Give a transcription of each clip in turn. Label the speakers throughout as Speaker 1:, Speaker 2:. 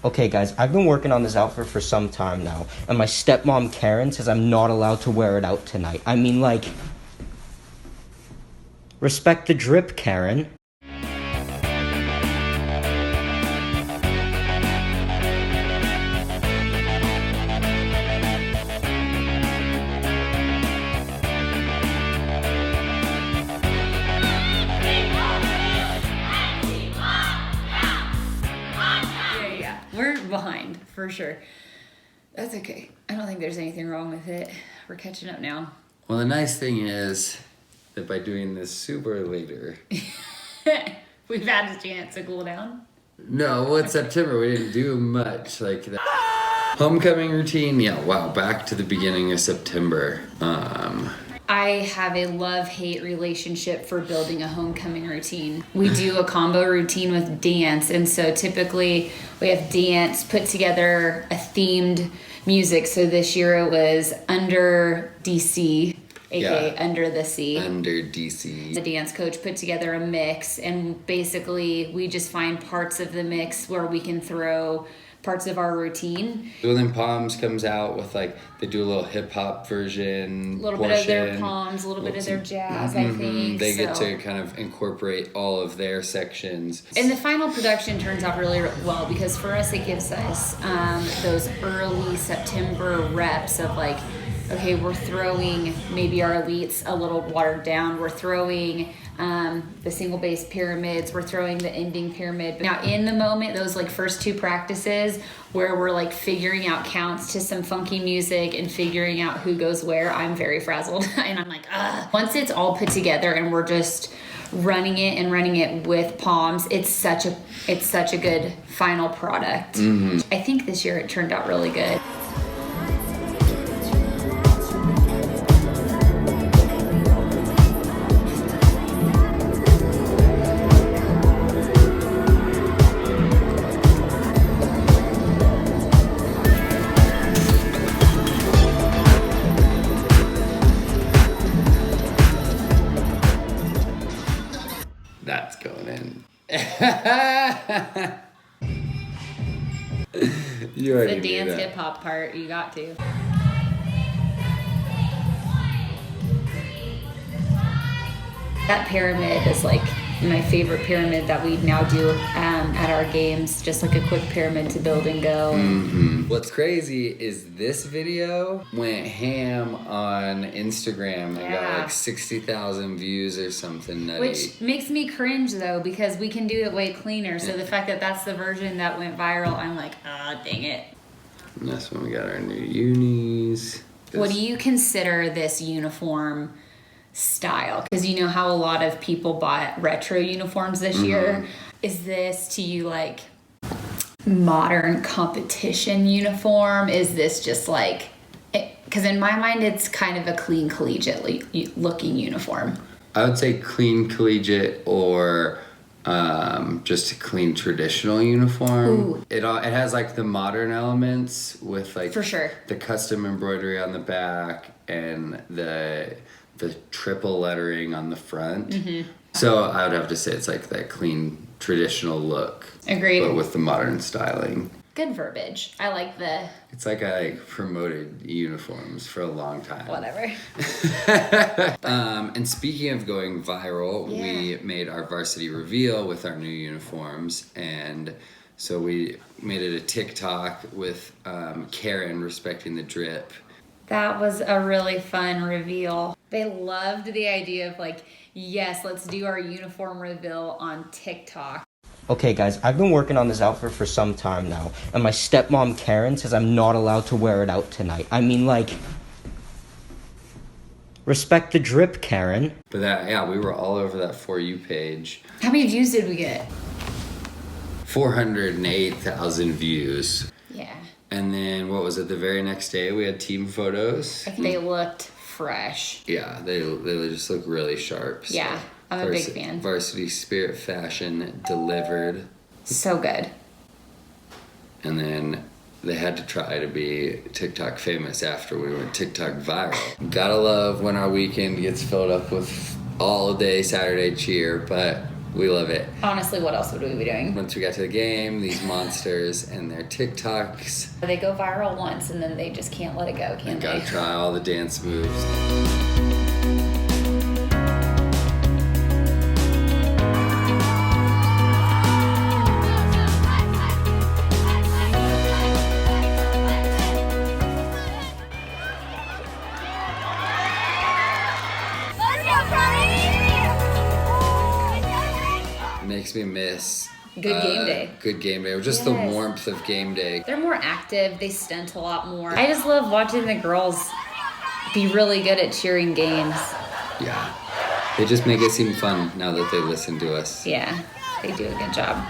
Speaker 1: Okay, guys, I've been working on this outfit for some time now, and my stepmom Karen says I'm not allowed to wear it out tonight. I mean, like, respect the drip, Karen.
Speaker 2: Yeah. We're behind, for sure. That's okay. I don't think there's anything wrong with it. We're catching up now.
Speaker 3: Well, the nice thing is that by doing this super later.
Speaker 2: We've had a chance to cool down.
Speaker 3: No, well, it's September. We didn't do much. Like the homecoming routine. Yeah, wow. Back to the beginning of September.
Speaker 2: I have a love-hate relationship for building a homecoming routine. We do a combo routine with dance, and so typically we have dance put together a themed music. So this year it was Under DC, aka
Speaker 3: Yeah.
Speaker 2: Under the Sea.
Speaker 3: Under DC.
Speaker 2: The dance coach put together a mix, and basically we just find parts of the mix where we can throw parts of our routine.
Speaker 3: Dueling Palms comes out with like, they do a little hip hop version.
Speaker 2: A little bit of their palms, a little bit of their jazz, I think.
Speaker 3: They get
Speaker 2: so.
Speaker 3: to kind of incorporate all of their sections.
Speaker 2: And the final production turns out really well because for us it gives us those early September reps of like, okay, we're throwing maybe our elites a little watered down. We're throwing the single base pyramids. We're throwing the ending pyramid. Now in the moment, those like first two practices where we're like figuring out counts to some funky music and figuring out who goes where, I'm very frazzled. And I'm like, ugh. Once it's all put together and we're just running it with palms, it's such a good final product. I think this year it turned out really good.
Speaker 3: That's going in. You already
Speaker 2: The
Speaker 3: knew
Speaker 2: dance
Speaker 3: that.
Speaker 2: hip hop part, you got to. That pyramid is like my favorite pyramid that we now do at our games. Just like a quick pyramid to build and go.
Speaker 3: What's crazy is this video went ham on Instagram and got
Speaker 2: Yeah.
Speaker 3: like 60,000 views or something nutty.
Speaker 2: Which makes me cringe though, because we can do it way cleaner. So the fact that that's the version that went viral, I'm like, ah, dang it.
Speaker 3: And that's when we got our new unis.
Speaker 2: What do you consider this uniform style? Because you know how a lot of people bought retro uniforms this year. Is this to you like modern competition uniform? Is this just like, because in my mind it's kind of a clean collegiate looking uniform.
Speaker 3: I would say clean collegiate or just a clean traditional uniform.
Speaker 2: Ooh.
Speaker 3: It has like the modern elements with like
Speaker 2: For sure.
Speaker 3: the custom embroidery on the back and the triple lettering on the front. So I would have to say it's like that clean traditional look.
Speaker 2: Agreed.
Speaker 3: But with the modern styling.
Speaker 2: Good verbiage. I like the
Speaker 3: It's like I promoted uniforms for a long time.
Speaker 2: whatever.
Speaker 3: And speaking of going viral,
Speaker 2: Yeah.
Speaker 3: we made our varsity reveal with our new uniforms. And so we made it a TikTok with Karen respecting the drip.
Speaker 2: That was a really fun reveal. They loved the idea of like, yes, let's do our uniform reveal on TikTok.
Speaker 1: Okay, guys, I've been working on this outfit for some time now, and my stepmom Karen says I'm not allowed to wear it out tonight. I mean, like, respect the drip, Karen.
Speaker 3: But we were all over that For You page.
Speaker 2: How many views did we get?
Speaker 3: 408,000 views.
Speaker 2: Yeah.
Speaker 3: And then what was it? The very next day we had team photos.
Speaker 2: They looked fresh.
Speaker 3: Yeah, they just look really sharp. So
Speaker 2: Yeah, I'm a big fan.
Speaker 3: Varsity Spirit Fashion delivered.
Speaker 2: So good.
Speaker 3: And then they had to try to be TikTok famous after we went TikTok viral. Gotta love when our weekend gets filled up with all day Saturday cheer, but We love it.
Speaker 2: Honestly, what else would we be doing?
Speaker 3: Once we got to the game, these monsters and their TikToks.
Speaker 2: They go viral once and then they just can't let it go, can
Speaker 3: And
Speaker 2: they?
Speaker 3: gotta try all the dance moves. Makes me miss
Speaker 2: Good game day.
Speaker 3: Good game day. Or just
Speaker 2: Yes.
Speaker 3: the warmth of game day.
Speaker 2: They're more active. They stunt a lot more. I just love watching the girls be really good at cheering games.
Speaker 3: Yeah. They just make it seem fun now that they listen to us.
Speaker 2: Yeah, they do a good job.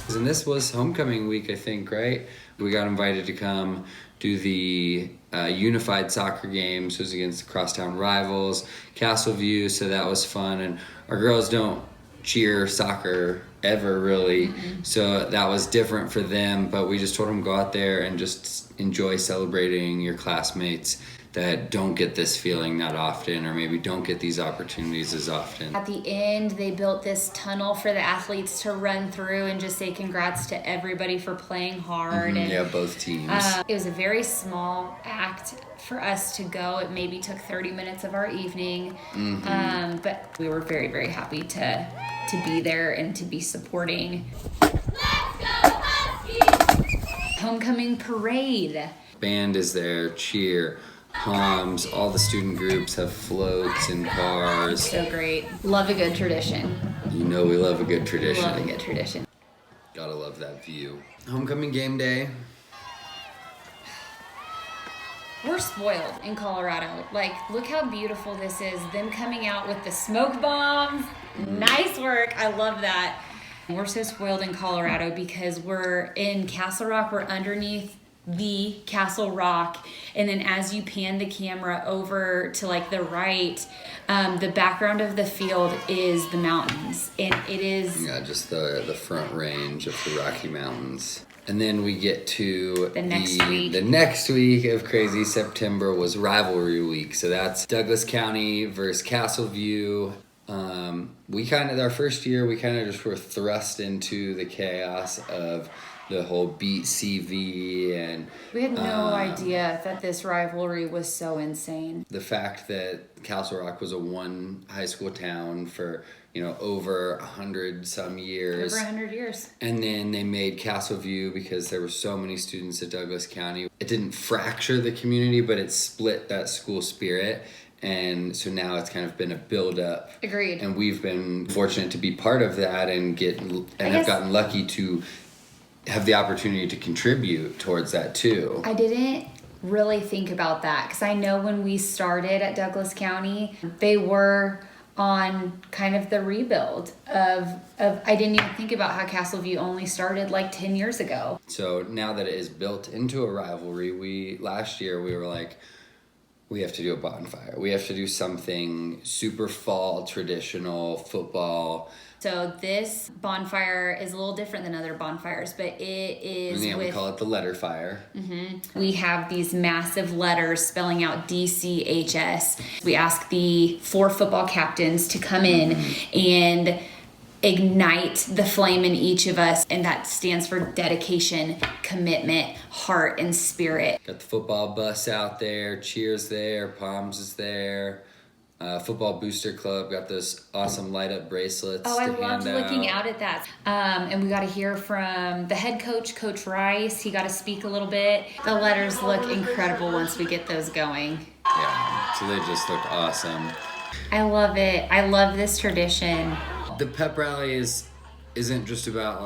Speaker 3: And this was homecoming week, I think, right? We got invited to come do the unified soccer games. It was against the crosstown rivals, Castleview, so that was fun. And our girls don't cheer soccer ever, really, so that was different for them, but we just told them go out there and just enjoy celebrating your classmates that don't get this feeling that often, or maybe don't get these opportunities as often.
Speaker 2: At the end, they built this tunnel for the athletes to run through and just say congrats to everybody for playing hard. And
Speaker 3: Yeah, both teams.
Speaker 2: it was a very small act for us to go. It maybe took 30 minutes of our evening, but we were very, very happy to be there and to be supporting. Homecoming parade.
Speaker 3: Band is there, cheer, Poms, all the student groups have floats and cars.
Speaker 2: So great. Love a good tradition.
Speaker 3: You know we love a good tradition.
Speaker 2: Love a good tradition.
Speaker 3: Gotta love that view. Homecoming game day.
Speaker 2: We're spoiled in Colorado. Like, look how beautiful this is. Them coming out with the smoke bombs. Nice work. I love that. We're so spoiled in Colorado because we're in Castle Rock. We're underneath the Castle Rock, and then as you pan the camera over to like the right, the background of the field is the mountains, and it is
Speaker 3: Yeah, just the front range of the Rocky Mountains. And then we get to
Speaker 2: The next week.
Speaker 3: The next week of crazy September was rivalry week. So that's Douglas County versus Castleview. We kind of, our first year, we kind of just were thrust into the chaos of the whole beat CV and
Speaker 2: we had no idea that this rivalry was so insane.
Speaker 3: the fact that Castle Rock was a one high school town for, over 100 some years.
Speaker 2: Over 100 years.
Speaker 3: And then they made Castleview because there were so many students at Douglas County. It didn't fracture the community, but it split that school spirit. And so now it's kind of been a build-up.
Speaker 2: Agreed.
Speaker 3: And we've been fortunate to be part of that and have gotten lucky to have the opportunity to contribute towards that too.
Speaker 2: I didn't really think about that because I know when we started at Douglas County, they were on kind of the rebuild of I didn't even think about how Castleview only started like 10 years ago.
Speaker 3: So now that it is built into a rivalry, last year we were like, we have to do a bonfire. We have to do something super fall, traditional football.
Speaker 2: So this bonfire is a little different than other bonfires, but it is
Speaker 3: We call it the letter fire.
Speaker 2: We have these massive letters spelling out DCHS. We ask the 4 football captains to come in and ignite the flame in each of us, and that stands for dedication, commitment, heart, and spirit.
Speaker 3: Got the football bus out there, cheers there, Palms is there. Football Booster Club got those awesome light up bracelets.
Speaker 2: Oh, I
Speaker 3: to
Speaker 2: loved
Speaker 3: hand
Speaker 2: looking
Speaker 3: out
Speaker 2: at that. And we got to hear from the head coach, Coach Rice. He got to speak a little bit. The letters look incredible once we get those going.
Speaker 3: Yeah, so they just looked awesome.
Speaker 2: I love it. I love this tradition.
Speaker 3: The pep rally isn't just about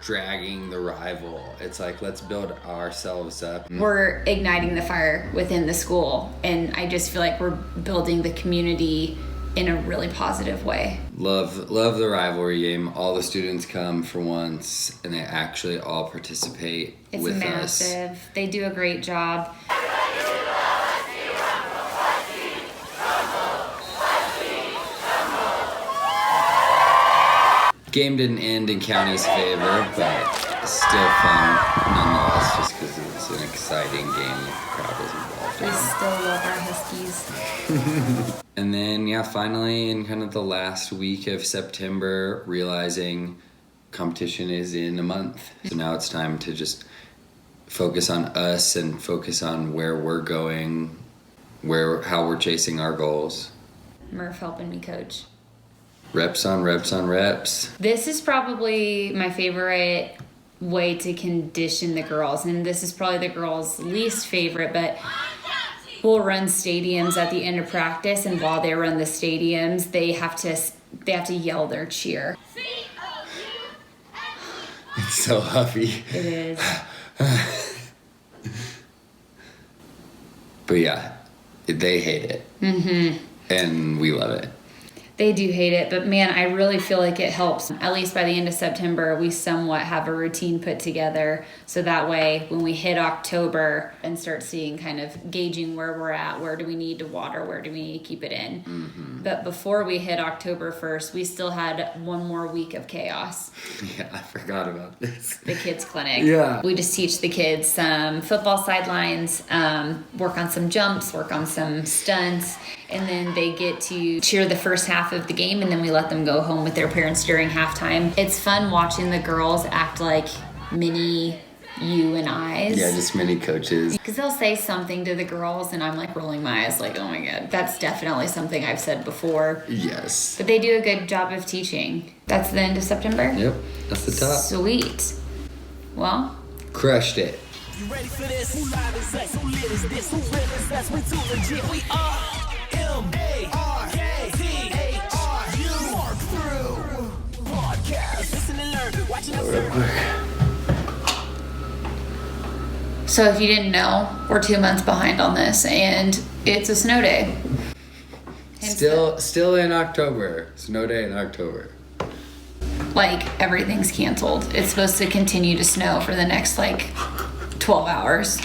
Speaker 3: dragging the rival. It's like, let's build ourselves up.
Speaker 2: We're igniting the fire within the school, and I just feel like we're building the community in a really positive way.
Speaker 3: Love the rivalry game. All the students come for once, and they actually all participate
Speaker 2: It's
Speaker 3: with
Speaker 2: massive.
Speaker 3: us.
Speaker 2: They do a great job.
Speaker 3: Game didn't end in County's favor, but still fun nonetheless, just because it's an exciting game. The crowd was involved.
Speaker 2: We still love our Huskies.
Speaker 3: And then, yeah, finally in kind of the last week of September, realizing competition is in a month. So now it's time to just focus on us and focus on where we're going, how we're chasing our goals.
Speaker 2: Murph helping me coach.
Speaker 3: Reps on reps on reps.
Speaker 2: This is probably my favorite way to condition the girls, and this is probably the girls' least favorite, but we'll run stadiums at the end of practice, and while they run the stadiums, they have to yell their cheer.
Speaker 3: It's so huffy.
Speaker 2: It is.
Speaker 3: But yeah, they hate it. Mm-hmm. And we love it.
Speaker 2: They do hate it, but man, I really feel like it helps. At least by the end of September, we somewhat have a routine put together. So that way, when we hit October and start seeing kind of gauging where we're at, where do we need to water, where do we need to keep it in. Mm-hmm. But before we hit October 1st, we still had one more week of chaos.
Speaker 3: Yeah, I forgot about this.
Speaker 2: The kids clinic.
Speaker 3: Yeah.
Speaker 2: We just teach the kids some football sidelines, work on some jumps, work on some stunts, and then they get to cheer the first half of the game, and then we let them go home with their parents during halftime. It's fun watching the girls act like mini you and I's.
Speaker 3: Yeah, just mini coaches.
Speaker 2: Because they'll say something to the girls, and I'm like rolling my eyes like, oh my God, that's definitely something I've said before.
Speaker 3: Yes.
Speaker 2: But they do a good job of teaching. That's the end of September?
Speaker 3: Yep, that's the top.
Speaker 2: Sweet. Well,
Speaker 3: Crushed it.
Speaker 4: You ready for this? Who live is this? Who lit is this? Who real is this? We too legit. We are M-A-R-K-T-A-R-U. Mark through podcast. Listen and learn. Watch and observe.
Speaker 2: so if you didn't know, we're 2 months behind on this, and it's a snow day.
Speaker 3: Still in October. Snow day in October.
Speaker 2: Like, everything's canceled. It's supposed to continue to snow for the next, 12 hours.